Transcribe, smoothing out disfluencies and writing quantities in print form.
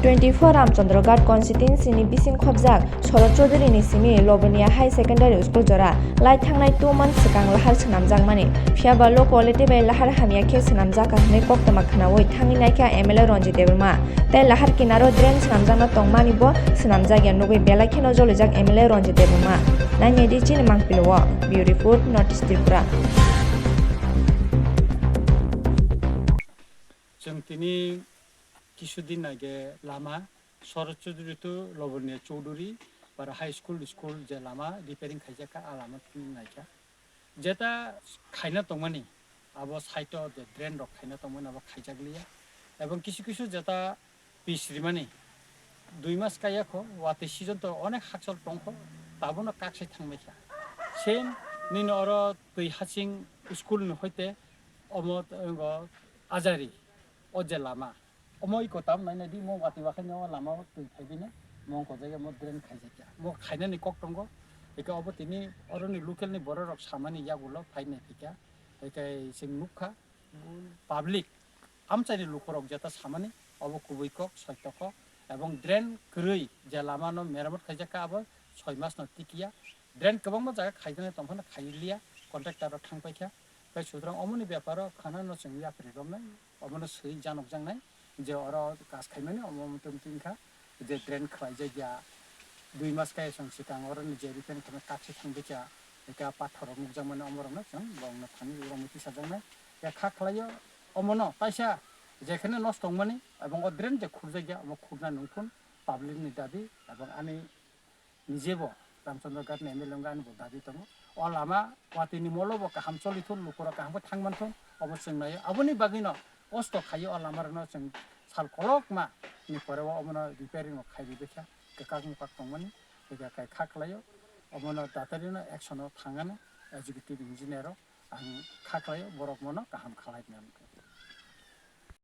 24 Ramchandra Ghat constituency ni bising khobjak Sharad Chaudhary ni simi Lobania High Secondary School jora lai thangnai 2 month sikang lahar swnamjak mani phiaba low quality bai lahar hamia khe swnamjak ka hnai koktama khanaoi thangi naikha MLA Ranjit Debrma tai lahar kinaro drain swnamjakna tongmani bo swnamjak ya nugui belai kheno jolijak MLA Ranjit Debrma nainai di chini mangpilowo Bureau Report Notice Tripura जों दिनै কিছুদিন আগে লামা শরৎ চৌধুরী তো লবণীয় চৌধুরী বা high school যে Lama repairing খাইজাকা আলামা নাইকা যেটা খাইনা তংমানি আবো সাইট যে ড্রেন রক খাইনা তংমানি আবো খাইজাগলিয়া এবং কিছু কিছু যেটা পিছরিমানি 2 মাস কাইয়াখো ওয়াতে সিজন তো অনেক হাকসল টংখো তাবনো কাকসাই থাংমাইখা সেম নিন অর তৈ হাসিং স্কুল হইতে অমত আজারি ও যে লামা অমই কতাম নাইনা দি মো ওয়াতি ওয়াখানি লামা তৈ খাইবিনে মং কজাইয়া মো ড্রেন খাইজাকিয়া মো খাইনানি কক টংগ একা অব তিনি অরনি লোকেলনি বড় রক সামানি ইয়াগুলো ফাইনে ফিকা একাই সিং নুখা পাবলিক আমচাইনি লোকরক যেটা সামানি অব কুবৈকক সত্যক এবং ড্রেন গরৈ যে লামানো মেরামত খাইজাকা আবো 6 মাস ন টিকিয়া ড্রেন কবংমা জায়গা খাইজানে তমফানা খাইলিয়া কন্ট্রাক্টর থাংপাইখা বাই সুতরাং অমনি ব্যাপারও খানানো जों याफ्रि रमनाय অমনো সই জানক জাংনাय যে অর কাজ খাইমানে অমমতম তিনখা যে ড্রেন খাই জায়গা 2 মাস কাय सं सिगां अरनि जे रिपेन खाना काछि थांबिचा एका पाथर मुगजां माने अमरनो जों बावनो थानि रमति साजांनाय या खा खलायो अमनो ताइसा जेखने नष्ट माने এবং অদ্রেন যে খুর জায়গা অম খুরনা নংফুন পাবলিক নি দাবি এবং আমি নিজেবো রামচন্দ্র ঘাট নেমেলঙ্গা আনি দাবি দङ অ লামা ওয়াতিনি মলবো কাহাম চলিथुन लुकुरा काहामबो थांमानथुन अबश्य नायो आबोनि बागिनो कष्ट खायो अ लामारनो जों साल कलकमा नि परेव अमनो रिपेयरिंग खाइबि बेखा काक मुकाक दंमानि बेगा काय खाखलायो अमनो दातारिनो एक्सनाव थांगानो एजुकेटिव इन्जिनियार आं खाखलायो बरक मनो काहाम खालायनानै